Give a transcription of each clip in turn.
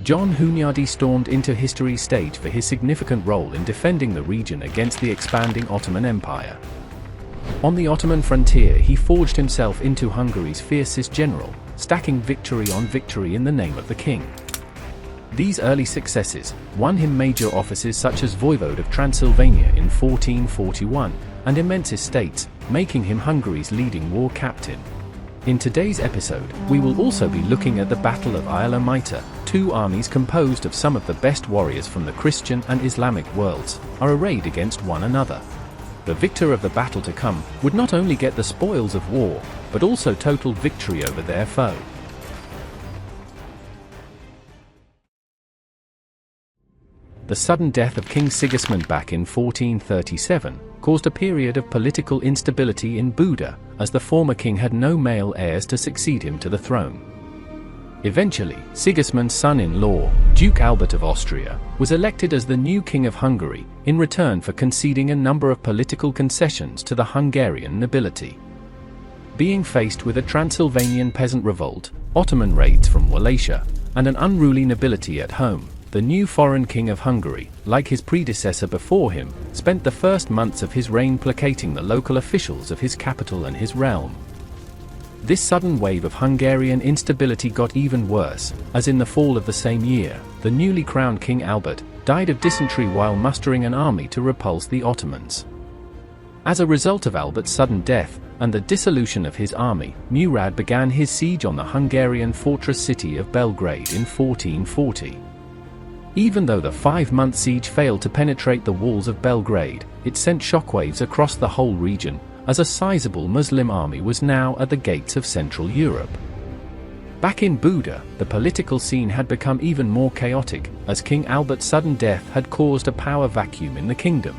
John Hunyadi stormed into history's stage for his significant role in defending the region against the expanding Ottoman Empire. On the Ottoman frontier, he forged himself into Hungary's fiercest general, stacking victory on victory in the name of the king. These early successes won him major offices such as Voivode of Transylvania in 1441, and immense estates, making him Hungary's leading war captain. In today's episode, we will also be looking at the Battle of Ialomita. Two armies composed of some of the best warriors from the Christian and Islamic worlds are arrayed against one another. The victor of the battle to come would not only get the spoils of war, but also total victory over their foe. The sudden death of King Sigismund back in 1437 caused a period of political instability in Buda, as the former king had no male heirs to succeed him to the throne. Eventually, Sigismund's son-in-law, Duke Albert of Austria, was elected as the new king of Hungary, in return for conceding a number of political concessions to the Hungarian nobility. Being faced with a Transylvanian peasant revolt, Ottoman raids from Wallachia, and an unruly nobility at home, the new foreign king of Hungary, like his predecessor before him, spent the first months of his reign placating the local officials of his capital and his realm. This sudden wave of Hungarian instability got even worse, as in the fall of the same year, the newly crowned King Albert died of dysentery while mustering an army to repulse the Ottomans. As a result of Albert's sudden death and the dissolution of his army, Murad began his siege on the Hungarian fortress city of Belgrade in 1440. Even though the 5-month siege failed to penetrate the walls of Belgrade, it sent shockwaves across the whole region, as a sizable Muslim army was now at the gates of Central Europe. Back in Buda, the political scene had become even more chaotic, as King Albert's sudden death had caused a power vacuum in the kingdom.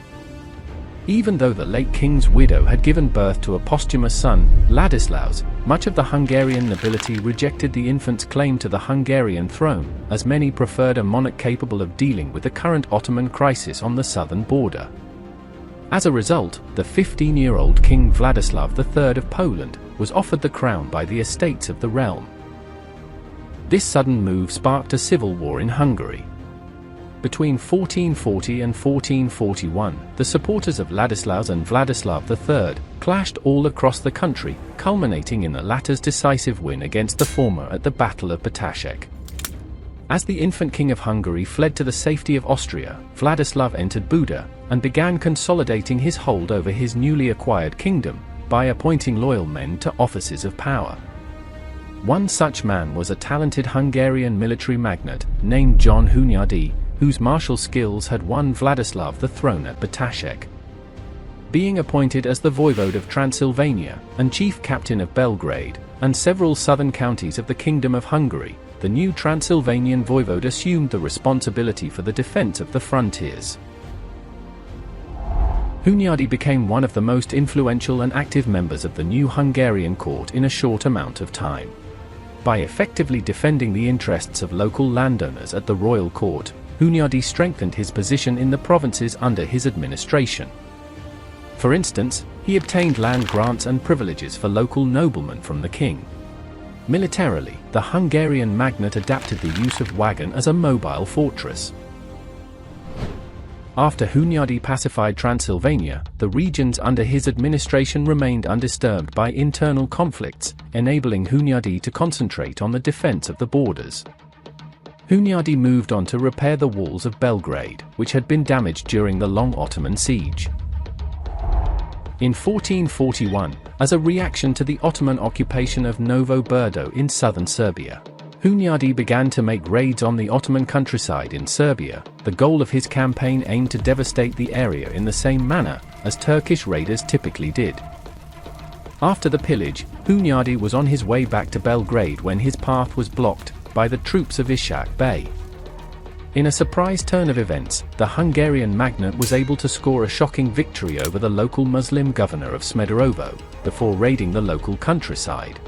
Even though the late king's widow had given birth to a posthumous son, Ladislaus, much of the Hungarian nobility rejected the infant's claim to the Hungarian throne, as many preferred a monarch capable of dealing with the current Ottoman crisis on the southern border. As a result, the 15-year-old King Vladislav III of Poland was offered the crown by the estates of the realm. This sudden move sparked a civil war in Hungary. Between 1440 and 1441, the supporters of Ladislaus and Vladislav III clashed all across the country, culminating in the latter's decisive win against the former at the Battle of Batashek. As the infant king of Hungary fled to the safety of Austria, Vladislav entered Buda and began consolidating his hold over his newly acquired kingdom by appointing loyal men to offices of power. One such man was a talented Hungarian military magnate named John Hunyadi, whose martial skills had won Vladislav the throne at Batashek. Being appointed as the voivode of Transylvania and chief captain of Belgrade and several southern counties of the Kingdom of Hungary, the new Transylvanian voivode assumed the responsibility for the defense of the frontiers. Hunyadi became one of the most influential and active members of the new Hungarian court in a short amount of time. By effectively defending the interests of local landowners at the royal court, Hunyadi strengthened his position in the provinces under his administration. For instance, he obtained land grants and privileges for local noblemen from the king. Militarily, the Hungarian magnate adapted the use of wagon as a mobile fortress. After Hunyadi pacified Transylvania, the regions under his administration remained undisturbed by internal conflicts, enabling Hunyadi to concentrate on the defense of the borders. Hunyadi moved on to repair the walls of Belgrade, which had been damaged during the long Ottoman siege. In 1441, as a reaction to the Ottoman occupation of Novo Brdo in southern Serbia, Hunyadi began to make raids on the Ottoman countryside in Serbia. The goal of his campaign aimed to devastate the area in the same manner as Turkish raiders typically did. After the pillage, Hunyadi was on his way back to Belgrade when his path was blocked by the troops of Ishak Bey. In a surprise turn of events, the Hungarian magnate was able to score a shocking victory over the local Muslim governor of Smederevo, before raiding the local countryside.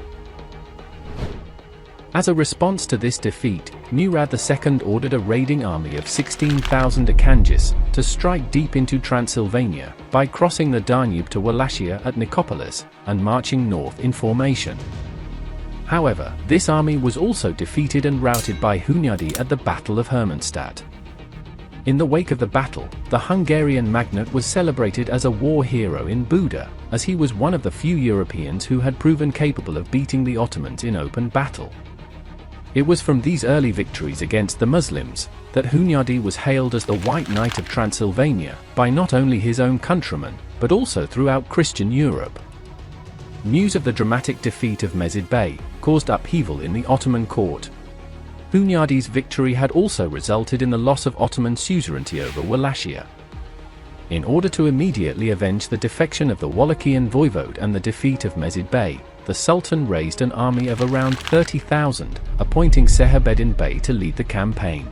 As a response to this defeat, Murad II ordered a raiding army of 16,000 Akangis to strike deep into Transylvania by crossing the Danube to Wallachia at Nicopolis and marching north in formation. However, this army was also defeated and routed by Hunyadi at the Battle of Hermannstadt. In the wake of the battle, the Hungarian magnate was celebrated as a war hero in Buda, as he was one of the few Europeans who had proven capable of beating the Ottomans in open battle. It was from these early victories against the Muslims that Hunyadi was hailed as the White Knight of Transylvania by not only his own countrymen, but also throughout Christian Europe. News of the dramatic defeat of Mezid Bey caused upheaval in the Ottoman court. Hunyadi's victory had also resulted in the loss of Ottoman suzerainty over Wallachia. In order to immediately avenge the defection of the Wallachian voivode and the defeat of Mezid Bey, the Sultan raised an army of around 30,000, appointing Szeged Bey to lead the campaign.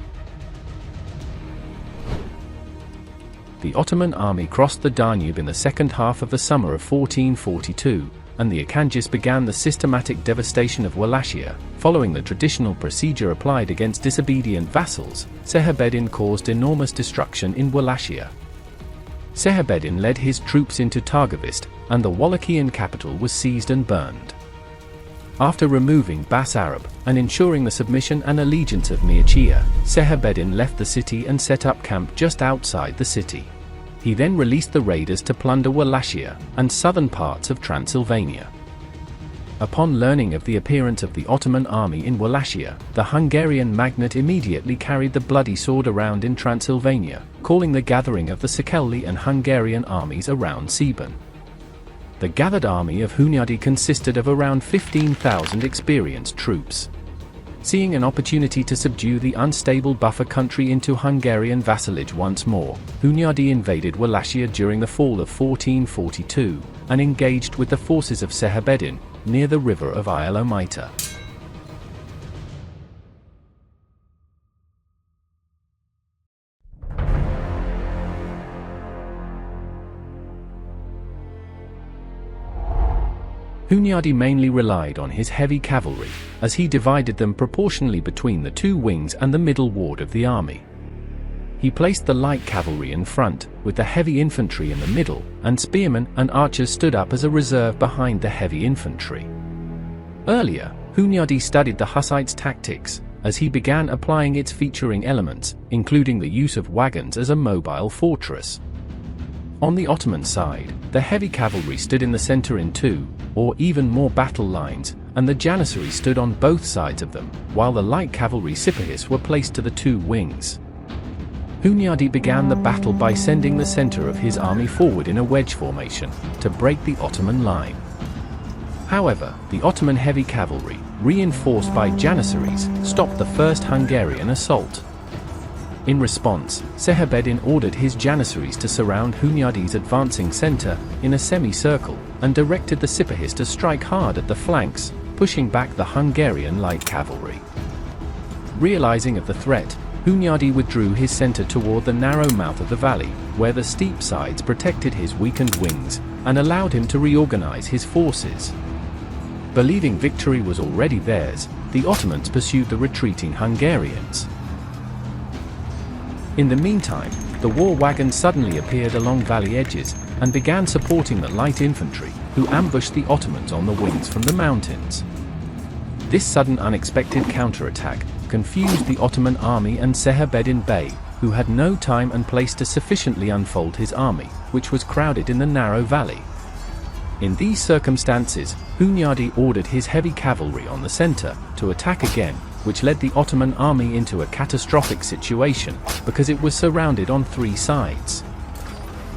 The Ottoman army crossed the Danube in the second half of the summer of 1442, and the Akanjis began the systematic devastation of Wallachia. Following the traditional procedure applied against disobedient vassals, Szeged caused enormous destruction in Wallachia. Szeged led his troops into Targovist, and the Wallachian capital was seized and burned. After removing Bas-Arab and ensuring the submission and allegiance of Mircea, Szeged left the city and set up camp just outside the city. He then released the raiders to plunder Wallachia and southern parts of Transylvania. Upon learning of the appearance of the Ottoman army in Wallachia, the Hungarian magnate immediately carried the bloody sword around in Transylvania, calling the gathering of the Szekely and Hungarian armies around Szeged. The gathered army of Hunyadi consisted of around 15,000 experienced troops. Seeing an opportunity to subdue the unstable buffer country into Hungarian vassalage once more, Hunyadi invaded Wallachia during the fall of 1442, and engaged with the forces of Szeged near the river of Ialomita. Hunyadi mainly relied on his heavy cavalry, as he divided them proportionally between the two wings and the middle ward of the army. He placed the light cavalry in front, with the heavy infantry in the middle, and spearmen and archers stood up as a reserve behind the heavy infantry. Earlier, Hunyadi studied the Hussites' tactics, as he began applying its featuring elements, including the use of wagons as a mobile fortress. On the Ottoman side, the heavy cavalry stood in the center in two, or even more battle lines, and the janissaries stood on both sides of them, while the light cavalry Sipahis were placed to the two wings. Hunyadi began the battle by sending the center of his army forward in a wedge formation, to break the Ottoman line. However, the Ottoman heavy cavalry, reinforced by janissaries, stopped the first Hungarian assault. In response, Szeged ordered his janissaries to surround Hunyadi's advancing center in a semicircle, and directed the Sipahis to strike hard at the flanks, pushing back the Hungarian light cavalry. Realizing of the threat, Hunyadi withdrew his center toward the narrow mouth of the valley, where the steep sides protected his weakened wings, and allowed him to reorganize his forces. Believing victory was already theirs, the Ottomans pursued the retreating Hungarians. In the meantime, the war wagons suddenly appeared along valley edges, and began supporting the light infantry, who ambushed the Ottomans on the wings from the mountains. This sudden unexpected counterattack confused the Ottoman army and Szeged Bey, who had no time and place to sufficiently unfold his army, which was crowded in the narrow valley. In these circumstances, Hunyadi ordered his heavy cavalry on the center to attack again, which led the Ottoman army into a catastrophic situation, because it was surrounded on three sides.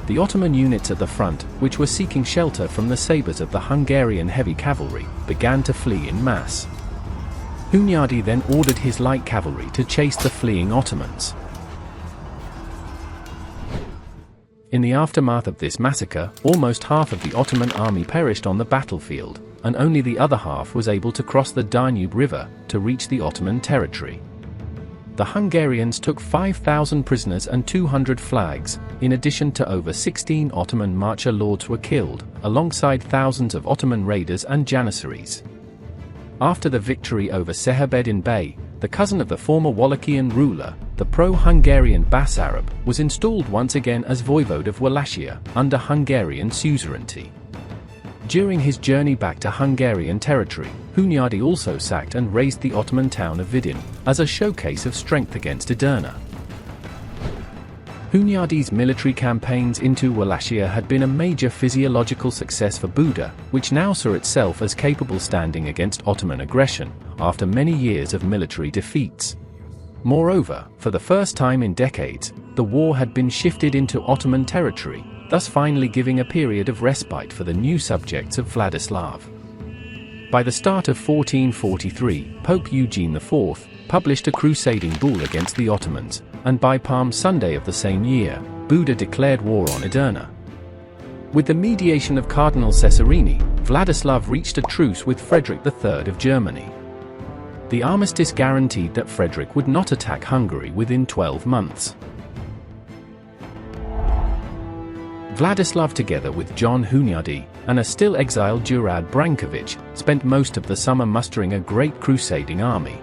The Ottoman units at the front, which were seeking shelter from the sabers of the Hungarian heavy cavalry, began to flee in mass. Hunyadi then ordered his light cavalry to chase the fleeing Ottomans. In the aftermath of this massacre, almost half of the Ottoman army perished on the battlefield, and only the other half was able to cross the Danube River to reach the Ottoman territory. The Hungarians took 5,000 prisoners and 200 flags, in addition to over 16 Ottoman marcher lords were killed, alongside thousands of Ottoman raiders and janissaries. After the victory over Szeged Bey, the cousin of the former Wallachian ruler, the pro-Hungarian Bas-Arab, was installed once again as voivode of Wallachia, under Hungarian suzerainty. During his journey back to Hungarian territory, Hunyadi also sacked and razed the Ottoman town of Vidin, as a showcase of strength against Edirne. Hunyadi's military campaigns into Wallachia had been a major physiological success for Buda, which now saw itself as capable standing against Ottoman aggression, after many years of military defeats. Moreover, for the first time in decades, the war had been shifted into Ottoman territory, thus finally giving a period of respite for the new subjects of Vladislav. By the start of 1443, Pope Eugene IV published a crusading bull against the Ottomans, and by Palm Sunday of the same year, Buda declared war on Edirne. With the mediation of Cardinal Cesarini, Vladislav reached a truce with Frederick III of Germany. The armistice guaranteed that Frederick would not attack Hungary within 12 months. Vladislav, together with John Hunyadi and a still exiled Juraj Branković, spent most of the summer mustering a great crusading army.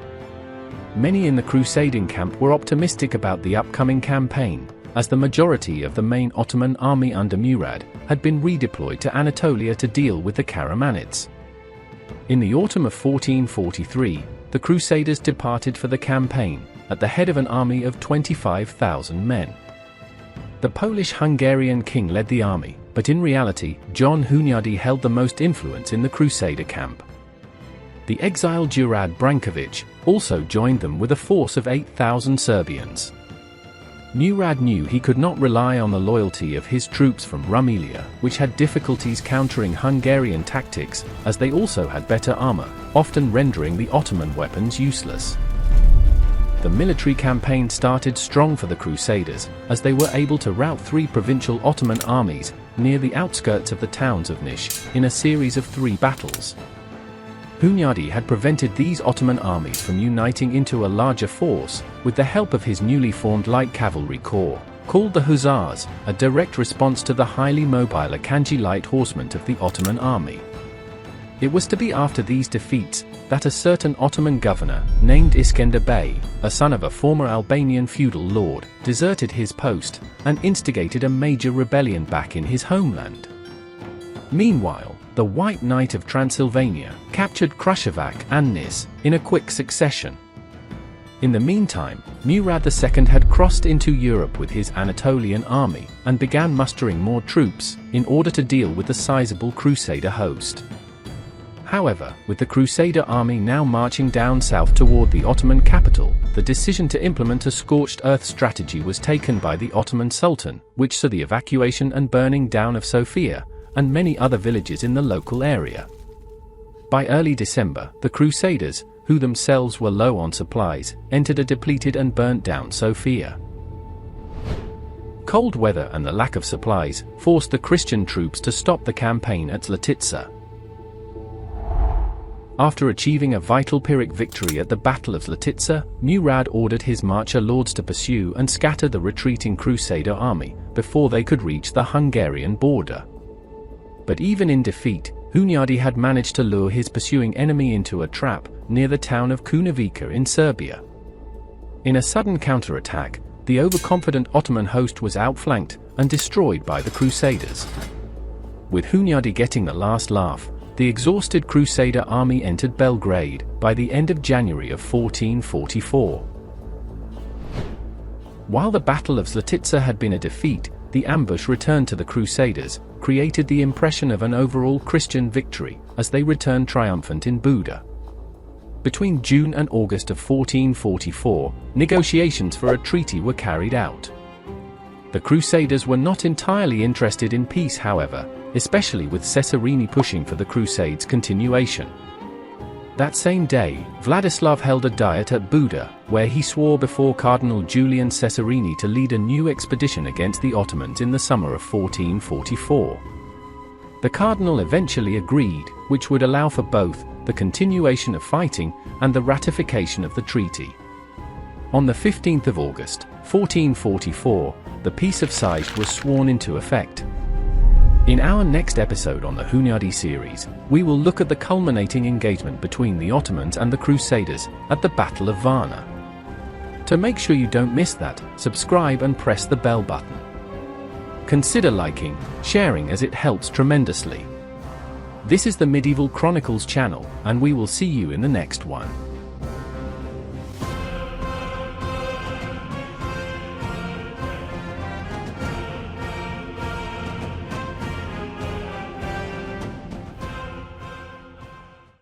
Many in the crusading camp were optimistic about the upcoming campaign, as the majority of the main Ottoman army under Murad had been redeployed to Anatolia to deal with the Karamanids. In the autumn of 1443, the Crusaders departed for the campaign, at the head of an army of 25,000 men. The Polish-Hungarian king led the army, but in reality, John Hunyadi held the most influence in the Crusader camp. The exiled Juraj Branković also joined them with a force of 8,000 Serbians. Murad knew he could not rely on the loyalty of his troops from Rumelia, which had difficulties countering Hungarian tactics, as they also had better armor, often rendering the Ottoman weapons useless. The military campaign started strong for the Crusaders, as they were able to rout 3 provincial Ottoman armies near the outskirts of the towns of Nish in a series of 3 battles. Hunyadi had prevented these Ottoman armies from uniting into a larger force, with the help of his newly formed light cavalry corps, called the Hussars, a direct response to the highly mobile Akanji light horsemen of the Ottoman army. It was to be after these defeats that a certain Ottoman governor, named Iskender Bey, a son of a former Albanian feudal lord, deserted his post and instigated a major rebellion back in his homeland. Meanwhile, the White Knight of Transylvania captured Kruševac and Niš in a quick succession. In the meantime, Murad II had crossed into Europe with his Anatolian army and began mustering more troops in order to deal with the sizable Crusader host. However, with the Crusader army now marching down south toward the Ottoman capital, the decision to implement a scorched earth strategy was taken by the Ottoman Sultan, which saw the evacuation and burning down of Sofia and many other villages in the local area. By early December, the Crusaders, who themselves were low on supplies, entered a depleted and burnt down Sofia. Cold weather and the lack of supplies forced the Christian troops to stop the campaign at Zlatitsa. After achieving a vital Pyrrhic victory at the Battle of Zlatitsa, Murad ordered his marcher lords to pursue and scatter the retreating Crusader army before they could reach the Hungarian border. But even in defeat, Hunyadi had managed to lure his pursuing enemy into a trap near the town of Kunovica in Serbia. In a sudden counterattack, the overconfident Ottoman host was outflanked and destroyed by the Crusaders. With Hunyadi getting the last laugh, the exhausted Crusader army entered Belgrade by the end of January of 1444. While the Battle of Zlatitsa had been a defeat, the ambush returned to the Crusaders, created the impression of an overall Christian victory as they returned triumphant in Buda. Between June and August of 1444, negotiations for a treaty were carried out. The Crusaders were not entirely interested in peace, however, especially with Cesarini pushing for the Crusades' continuation. That same day, Vladislav held a diet at Buda, where he swore before Cardinal Julian Cesarini to lead a new expedition against the Ottomans in the summer of 1444. The cardinal eventually agreed, which would allow for both the continuation of fighting and the ratification of the treaty. On the 15th of August, 1444, the Peace of Szeged was sworn into effect. In our next episode on the Hunyadi series, we will look at the culminating engagement between the Ottomans and the Crusaders at the Battle of Varna. To make sure you don't miss that, subscribe and press the bell button. Consider liking, sharing, as it helps tremendously. This is the Medieval Chronicles channel, and we will see you in the next one.